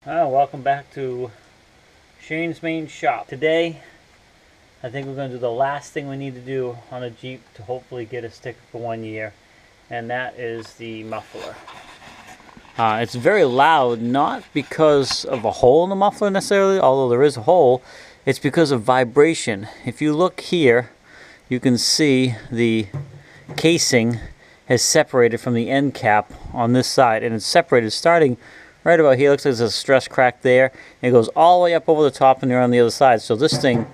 Welcome back to Shane's Main Shop. Today, I think we're going to do the last thing we need to do on a Jeep to hopefully get a sticker for 1 year, and that is the muffler. It's very loud, not because of a hole in the muffler necessarily, although there is a hole. It's because of vibration. If you look here, you can see the casing has separated from the end cap on this side, and it's separated starting right about here. Looks like there's a stress crack there. And it goes all the way up over the top and they're on the other side. So this thing,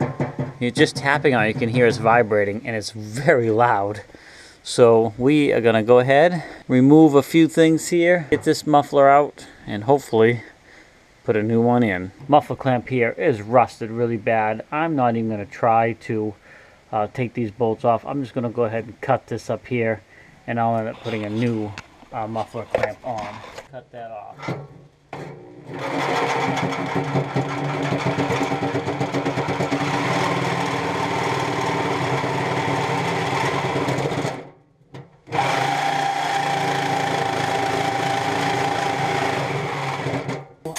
you're just tapping on it, you can hear it's vibrating, and it's very loud. So we are going to go ahead, remove a few things here, get this muffler out, and hopefully put a new one in. Muffler clamp here is rusted really bad. I'm not even going to try to take these bolts off. I'm just going to go ahead and cut this up here, and I'll end up putting a new muffler clamp on. Cut that off.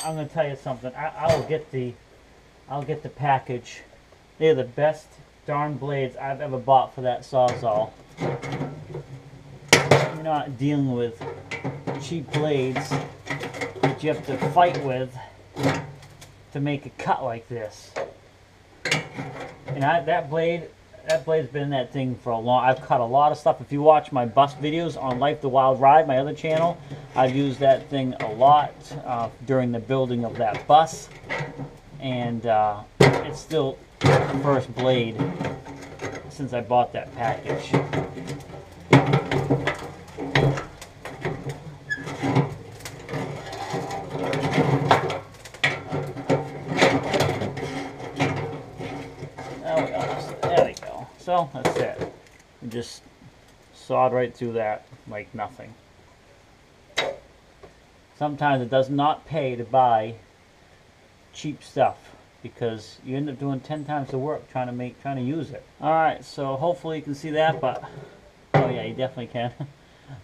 I'm going to tell you something. I'll get the package. They're the best darn blades I've ever bought for that Sawzall. You're not dealing with cheap blades that you have to fight with to make a cut like this. And that blade's been in that thing for a long. I've cut a lot of stuff. If you watch my bus videos on Life the Wild Ride, my other channel, I've used that thing a lot during the building of that bus, and it's still the first blade since I bought that package. There we go. So that's it. We just sawed right through that like nothing. Sometimes it does not pay to buy cheap stuff because you end up doing 10 times the work trying to use it. Alright, so hopefully you can see that, but oh yeah, you definitely can.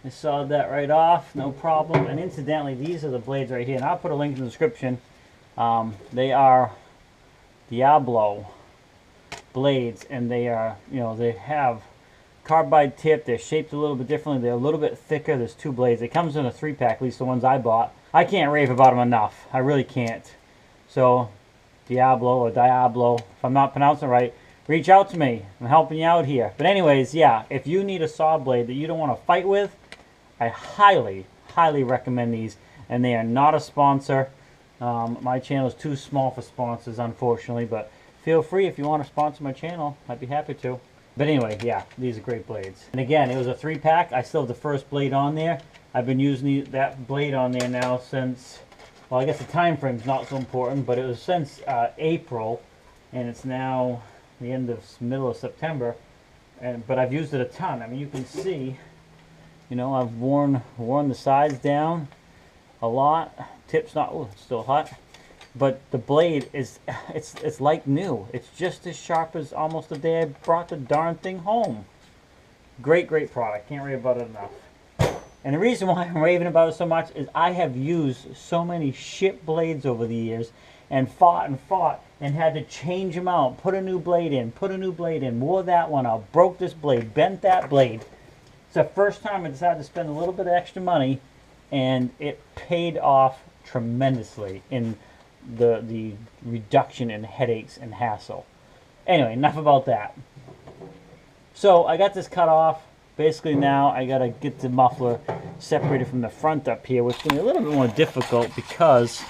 I sawed that right off, no problem. And incidentally, these are the blades right here, and I'll put a link in the description. They are Diablo blades, and they are, they have carbide tip. They're shaped a little bit differently. They're a little bit thicker. There's two blades. It comes in a 3-pack, at least the ones I bought. I can't rave about them enough. I really can't. So Diablo or Diablo, if I'm not pronouncing it right, reach out to me. I'm helping you out here. But anyways, yeah, if you need a saw blade that you don't want to fight with, I highly, highly recommend these. And they are not a sponsor. My channel is too small for sponsors, unfortunately, but feel free if you want to sponsor my channel. I'd be happy to. But anyway, yeah, these are great blades. And again, it was a 3-pack. I still have the first blade on there. I've been using that blade on there now since, well, I guess the time frame's not so important, but it was since April, and it's now the middle of September. But I've used it a ton. I mean, you can see, I've worn the sides down a lot. Tip's not, oh, it's still hot. But the blade it's like new. It's just as sharp as almost the day I brought the darn thing home. Great, great product. Can't rave about it enough. And the reason why I'm raving about it so much is I have used so many shit blades over the years and fought and had to change them out, put a new blade in, wore that one out, broke this blade, bent that blade. It's the first time I decided to spend a little bit of extra money, and it paid off tremendously in the reduction in headaches and hassle. Anyway, enough about that. So I got this cut off. Basically now I gotta get the muffler separated from the front up here, which is gonna be a little bit more difficult because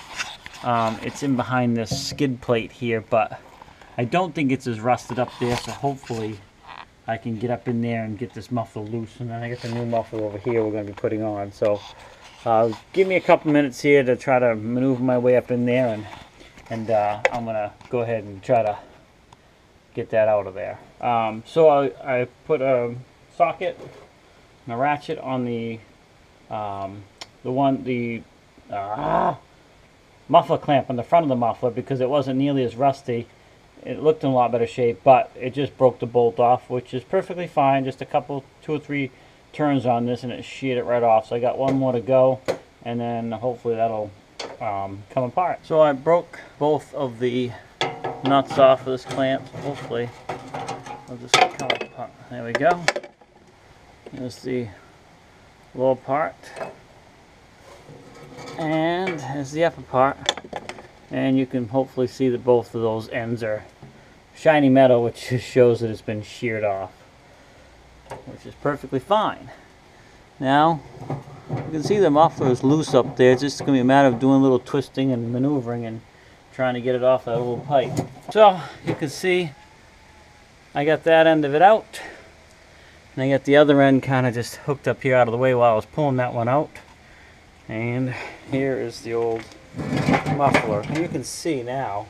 it's in behind this skid plate here, but I don't think it's as rusted up there, so hopefully I can get up in there and get this muffler loose, and then I get the new muffler over here we're gonna be putting on. So give me a couple minutes here to try to maneuver my way up in there, and I'm gonna go ahead and try to get that out of there. So I put a socket and a ratchet on the muffler clamp on the front of the muffler because it wasn't nearly as rusty. It looked in a lot better shape, but it just broke the bolt off, which is perfectly fine. Just a couple, 2 or 3 turns on this and it sheared it right off. So I got one more to go, and then hopefully that'll come apart. So I broke both of the nuts off of this clamp. Hopefully they'll just come apart. There we go. There's the lower part. And here's the upper part. And you can hopefully see that both of those ends are shiny metal, which just shows that it's been sheared off, which is perfectly fine. Now, you can see the muffler is loose up there. It's just going to be a matter of doing a little twisting and maneuvering and trying to get it off that little pipe. So, you can see I got that end of it out. And I got the other end kind of just hooked up here out of the way while I was pulling that one out. And here is the old muffler. And you can see now,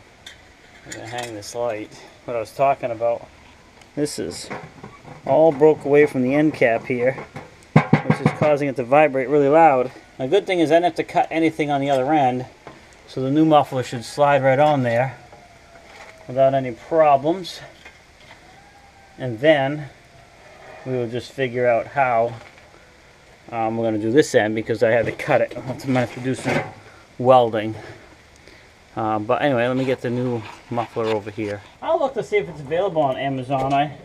I'm going to hang this light, what I was talking about. This is all broke away from the end cap here, which is causing it to vibrate really loud. The good thing is I didn't have to cut anything on the other end, so the new muffler should slide right on there without any problems. And then we will just figure out how we're going to do this end, because I had to cut it. I'm going to have to do some welding. But anyway, let me get the new muffler over here. I'll look to see if it's available on Amazon. I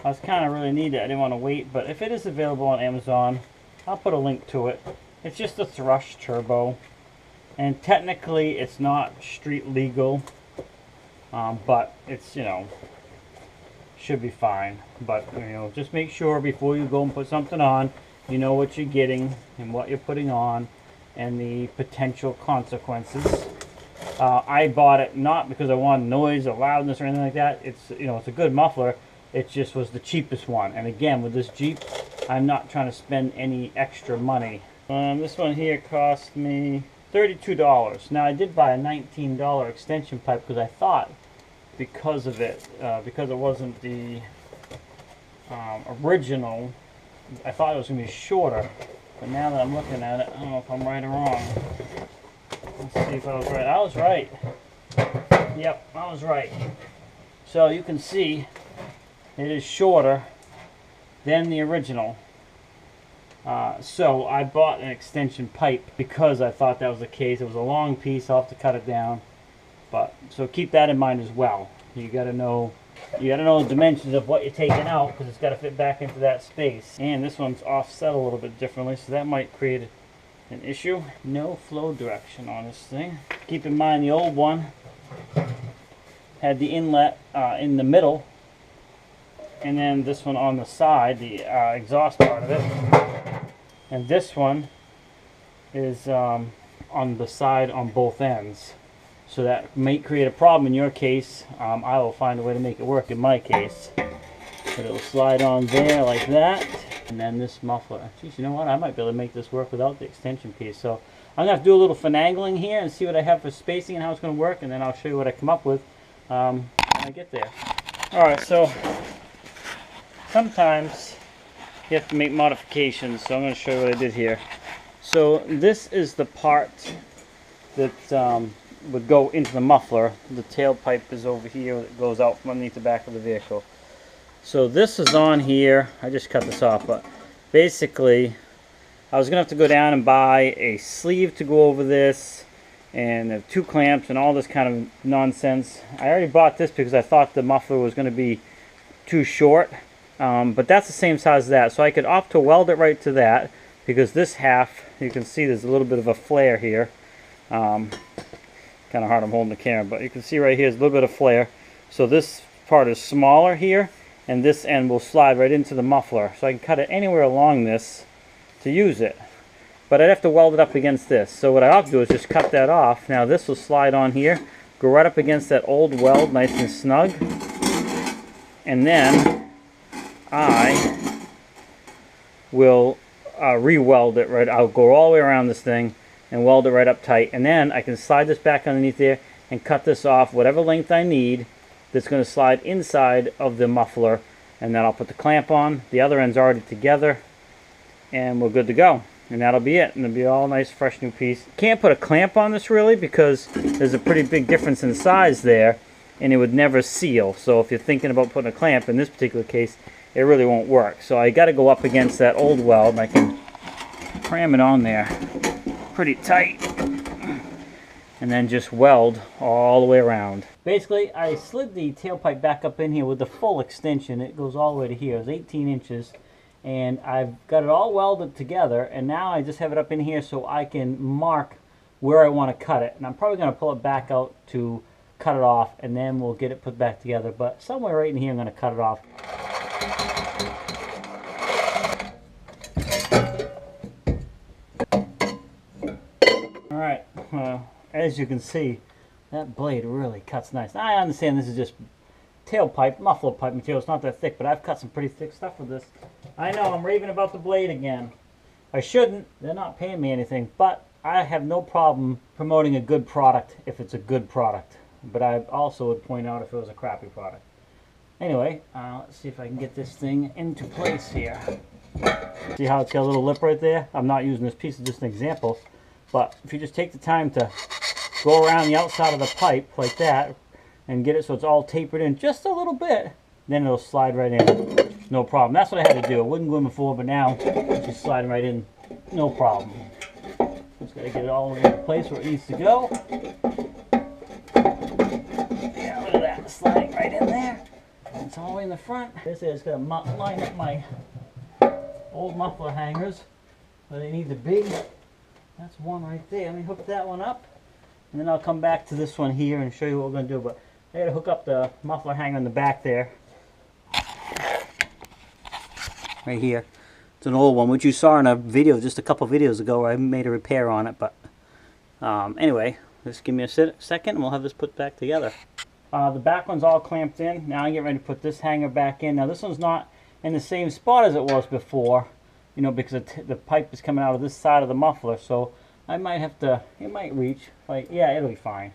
was kind of really needed. I didn't want to wait, but if it is available on Amazon, I'll put a link to it. It's just a Thrush turbo, and technically it's not street legal, but it's, you know, should be fine. But, you know, just make sure before you go and put something on, you know what you're getting and what you're putting on and the potential consequences. I bought it not because I wanted noise or loudness or anything like that. It's, you know, it's a good muffler. It just was the cheapest one. And again, with this Jeep, I'm not trying to spend any extra money. This one here cost me $32. Now I did buy a $19 extension pipe because I thought, because of it, because it wasn't the original, I thought it was going to be shorter. But now that I'm looking at it, I don't know if I'm right or wrong. Let's see if I was right. I was right. Yep, I was right. So you can see it is shorter than the original. So I bought an extension pipe because I thought that was the case. It was a long piece. I'll have to cut it down. But so keep that in mind as well. You got to know the dimensions of what you're taking out, because it's got to fit back into that space. And this one's offset a little bit differently, so that might create an issue. No flow direction on this thing. Keep in mind the old one had the inlet in the middle, and then this one on the side, the exhaust part of it. And this one is on the side on both ends. So that may create a problem in your case. I will find a way to make it work in my case. But it'll slide on there like that. And then this muffler. Geez, you know what? I might be able to make this work without the extension piece. So I'm going to have to do a little finagling here and see what I have for spacing and how it's going to work. And then I'll show you what I come up with when I get there. Alright, so sometimes you have to make modifications. So I'm going to show you what I did here. So this is the part that would go into the muffler. The tailpipe is over here that goes out from underneath the back of the vehicle. So this is on here. I just cut this off, but basically I was gonna have to go down and buy a sleeve to go over this, and 2 clamps and all this kind of nonsense. I already bought this because I thought the muffler was going to be too short, but that's the same size as that, so I could opt to weld it right to that, because this half, you can see there's a little bit of a flare here. Kind of hard, I'm holding the camera, but you can see right here is a little bit of flare. So this part is smaller here, and this end will slide right into the muffler. So I can cut it anywhere along this to use it. But I'd have to weld it up against this. So what I ought to do is just cut that off. Now this will slide on here, go right up against that old weld, nice and snug. And then I will re-weld it right. I'll go all the way around this thing and weld it right up tight, and then I can slide this back underneath there and cut this off whatever length I need that's going to slide inside of the muffler, and then I'll put the clamp on. The other end's already together and we're good to go, and that'll be it, and it'll be all nice fresh new piece. Can't put a clamp on this really because there's a pretty big difference in size there, and it would never seal. So if you're thinking about putting a clamp in this particular case, it really won't work. So I got to go up against that old weld, and I can cram it on there pretty tight. and then just weld all the way around. Basically, I slid the tailpipe back up in here with the full extension. It goes all the way to here. It's 18 inches. And I've got it all welded together, and now I just have it up in here so I can mark where I want to cut it. And I'm probably going to pull it back out to cut it off, and then we'll get it put back together. But somewhere right in here I'm going to cut it off. Alright, as you can see, that blade really cuts nice. Now, I understand this is just tailpipe, muffler pipe material. It's not that thick, but I've cut some pretty thick stuff with this. I know, I'm raving about the blade again. I shouldn't. They're not paying me anything, but I have no problem promoting a good product if it's a good product. But I also would point out if it was a crappy product. Anyway, let's see if I can get this thing into place here. See how it's got a little lip right there? I'm not using this piece as just an example, but if you just take the time to go around the outside of the pipe like that and get it so it's all tapered in just a little bit, then it'll slide right in. No problem. That's what I had to do. It wouldn't go in before, but now it's just sliding right in. No problem. Just got to get it all in place where it needs to go. Yeah, look at that. Sliding right in there. It's all the way in the front. This is going to line up my old muffler hangers where they need to be. That's one right there. Let me hook that one up. And then I'll come back to this one here and show you what we're going to do. But I got to hook up the muffler hanger in the back there. Right here. It's an old one, which you saw in a video just a couple videos ago where I made a repair on it. But anyway, just give me a second and we'll have this put back together. The back one's all clamped in. Now I get ready to put this hanger back in. Now this one's not in the same spot as it was before, you know, because the pipe is coming out of this side of the muffler. So I might have to, it might reach. Like, yeah, it'll be fine.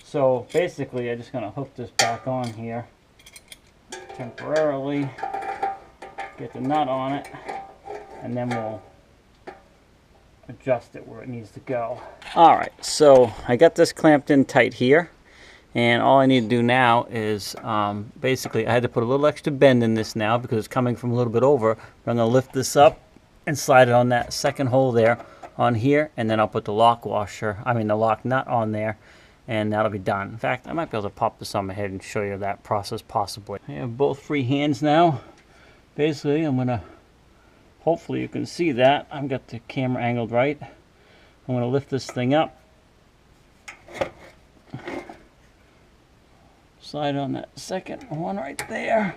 So basically, I'm just going to hook this back on here temporarily. Get the nut on it, and then we'll adjust it where it needs to go. Alright, so I got this clamped in tight here, and all I need to do now is basically I had to put a little extra bend in this now because it's coming from a little bit over. I'm going to lift this up and slide it on that second hole there on here, and then I'll put the lock nut on there, and that'll be done. In fact, I might be able to pop this on my head and show you that process possibly. I have both free hands now. Basically, I'm going to, hopefully you can see that. I've got the camera angled right. I'm going to lift this thing up. Slide on that second one right there.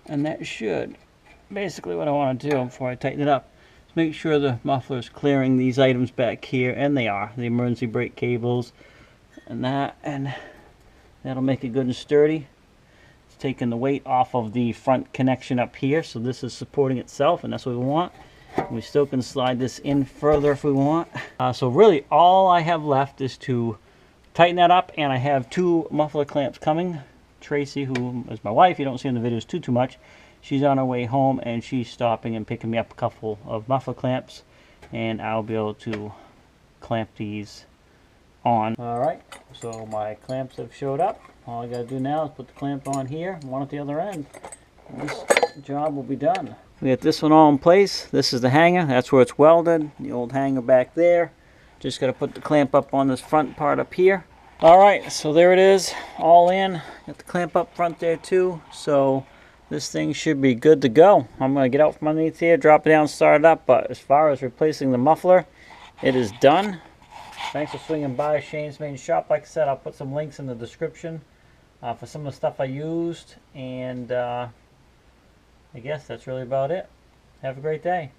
And that should, basically what I want to do before I tighten it up, is make sure the muffler is clearing these items back here. And they are. The emergency brake cables and that. And that'll make it good and sturdy. Taking the weight off of the front connection up here, so this is supporting itself, and that's what we want. We still can slide this in further if we want. So really all I have left is to tighten that up, and I have two muffler clamps coming. Tracy, who is my wife, you don't see in the videos too much, she's on her way home and she's stopping and picking me up a couple of muffler clamps, and I'll be able to clamp these on. Alright, so my clamps have showed up. All I got to do now is put the clamp on here, one at the other end, and this job will be done. We got this one all in place. This is the hanger. That's where it's welded. The old hanger back there. Just got to put the clamp up on this front part up here. Alright, so there it is, all in. Got the clamp up front there too, so this thing should be good to go. I'm going to get out from underneath here, drop it down, start it up, but as far as replacing the muffler, it is done. Thanks for swinging by Shane's Main Shop. Like I said, I'll put some links in the description for some of the stuff I used, and I guess that's really about it. Have a great day.